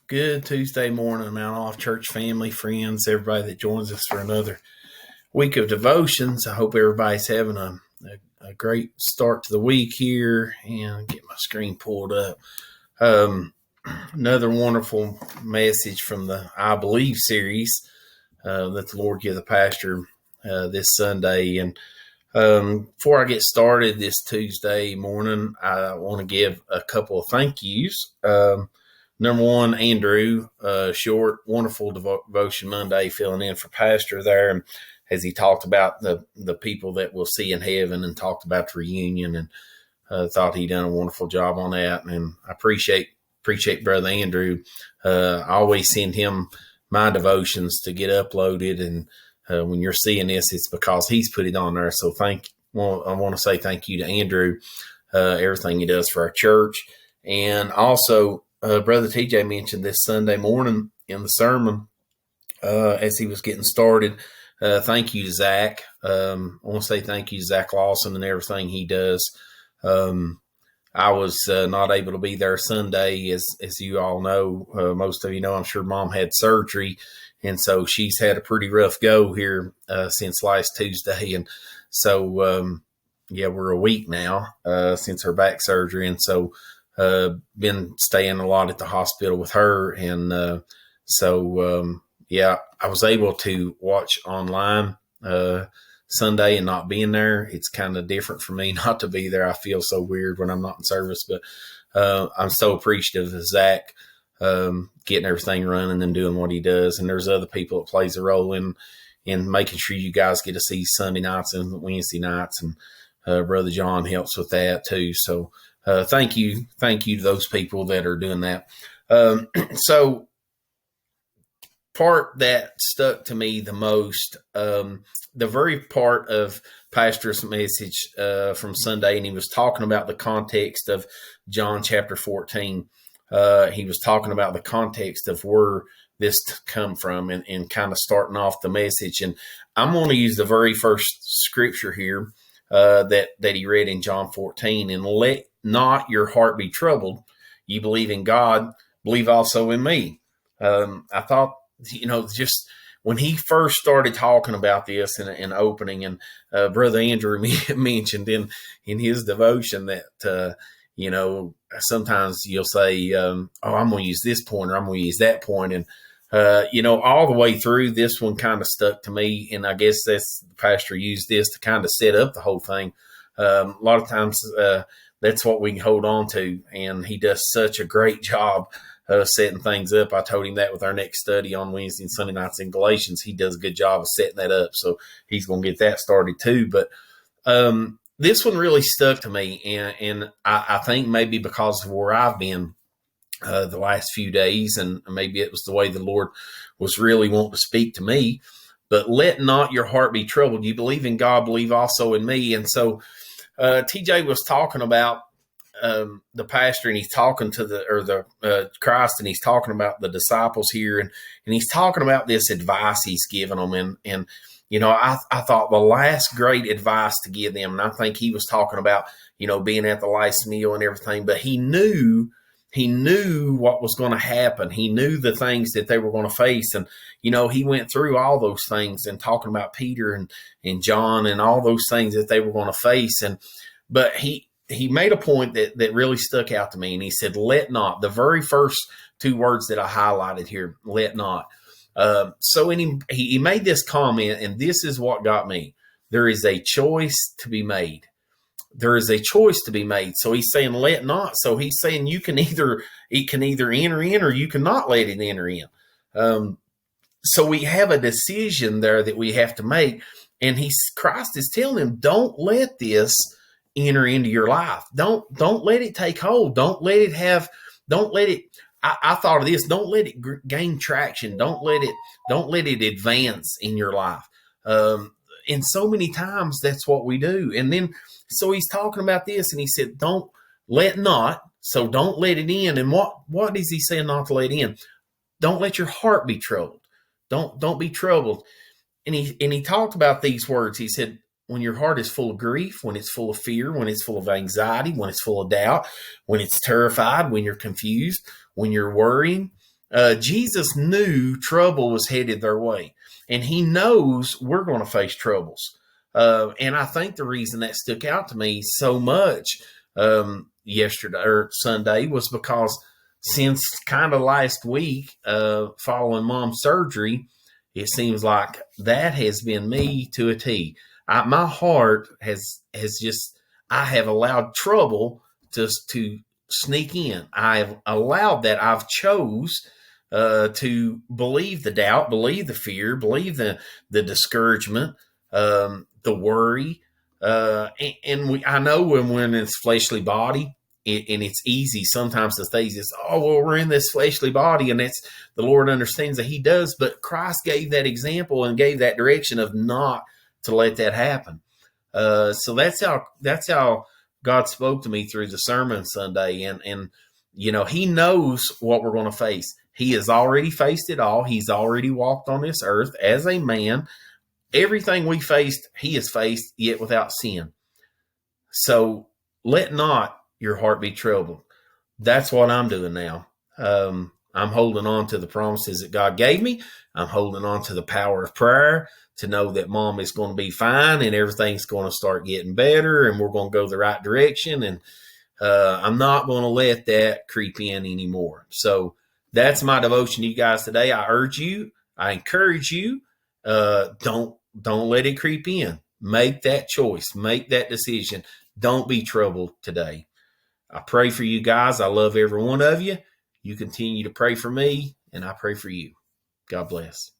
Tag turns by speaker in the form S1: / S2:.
S1: Good Tuesday morning, Mount Olive Church family, friends, everybody that joins us for another week of devotions. I hope everybody's having a great start to the week here, and get my screen pulled up. Another wonderful message from the I Believe series that the Lord gave the pastor this Sunday. And before I get started this Tuesday morning, I want to give a couple of thank yous. Number one, Andrew, short, wonderful devotion Monday, filling in for Pastor there, and as he talked about the people that we'll see in heaven, and talked about the reunion, and thought he'd done a wonderful job on that, and I appreciate Brother Andrew. I always send him my devotions to get uploaded, and when you're seeing this, it's because he's put it on there. So I want to say thank you to Andrew, everything he does for our church, and also. Brother TJ mentioned this Sunday morning in the sermon as he was getting started. Thank you to Zach. I want to say thank you to Zach Lawson and everything he does. I was not able to be there Sunday, as you all know. Most of you know, I'm sure Mom had surgery, and so she's had a pretty rough go here since last Tuesday. And so, we're a week now since her back surgery, and so been staying a lot at the hospital with her. And I was able to watch online Sunday and not being there. It's kind of different for me not to be there. I feel so weird when I'm not in service, but I'm so appreciative of Zach getting everything running and doing what he does. And there's other people that plays a role in making sure you guys get to see Sunday nights and Wednesday nights. And Brother John helps with that too. So thank you to those people that are doing that. So part that stuck to me the most, the very part of Pastor's message from Sunday, and he was talking about the context of John chapter 14. He was talking about the context of where this come from, and kind of starting off the message. And I'm going to use the very first scripture here that he read in John 14, and let not your heart be troubled. You believe in God, believe also in me. I thought, just when he first started talking about this in opening, and Brother Andrew mentioned in his devotion that, sometimes you'll say, I'm going to use this point, or I'm going to use that point. And, all the way through, this one kind of stuck to me. And I guess the pastor used this to kind of set up the whole thing. A lot of times, that's what we can hold on to. And he does such a great job setting things up. I told him that with our next study on Wednesday and Sunday nights in Galatians. He does a good job of setting that up. So he's going to get that started too. But this one really stuck to me. And I think maybe because of where I've been the last few days, and maybe it was the way the Lord was really wanting to speak to me. But let not your heart be troubled. You believe in God, believe also in me. And so TJ was talking about the pastor, and he's talking to the Christ, and he's talking about the disciples here, and he's talking about this advice he's giving them. And I thought the last great advice to give them, and I think he was talking about, being at the last meal and everything, but he knew what was going to happen. He knew the things that they were going to face. And, he went through all those things and talking about Peter and John and all those things that they were going to face. But he made a point that really stuck out to me. And he said, let not, the very first two words that I highlighted here, let not. So he made this comment, and this is what got me. There is a choice to be made. There is a choice to be made. So he's saying, let not. So he's saying it can either enter in, or you cannot let it enter in. So we have a decision there that we have to make. And Christ is telling him, don't let this enter into your life. Don't let it take hold. Don't let it, I thought of this, don't let it gain traction. Don't let it advance in your life. And so many times that's what we do. And then, so he's talking about this, and he said, don't let not. So don't let it in. And what is he saying not to let in? Don't let your heart be troubled. Don't be troubled. And he talked about these words. He said, when your heart is full of grief, when it's full of fear, when it's full of anxiety, when it's full of doubt, when it's terrified, when you're confused, when you're worrying, Jesus knew trouble was headed their way, and he knows we're going to face troubles. And I think the reason that stuck out to me so much yesterday or Sunday was because since kind of last week, following mom's surgery, it seems like that has been me to a T. My heart has just, I have allowed trouble to sneak in. I've allowed that. I've chose to believe the doubt, believe the fear, believe the discouragement, the worry. I know when we're in this fleshly body, and it's easy sometimes to say this, oh, well, we're in this fleshly body, and it's the Lord understands that he does, but Christ gave that example and gave that direction of not to let that happen. So that's how God spoke to me through the sermon Sunday. And he knows what we're going to face. He has already faced it all. He's already walked on this earth as a man. Everything we faced, he has faced, yet without sin. So let not your heart be troubled. That's what I'm doing now. I'm holding on to the promises that God gave me. I'm holding on to the power of prayer to know that mom is going to be fine and everything's going to start getting better and we're going to go the right direction. And I'm not going to let that creep in anymore. So that's my devotion to you guys today. I urge you, I encourage you, don't let it creep in. Make that choice. Make that decision. Don't be troubled today. I pray for you guys. I love every one of you. You continue to pray for me, and I pray for you. God bless.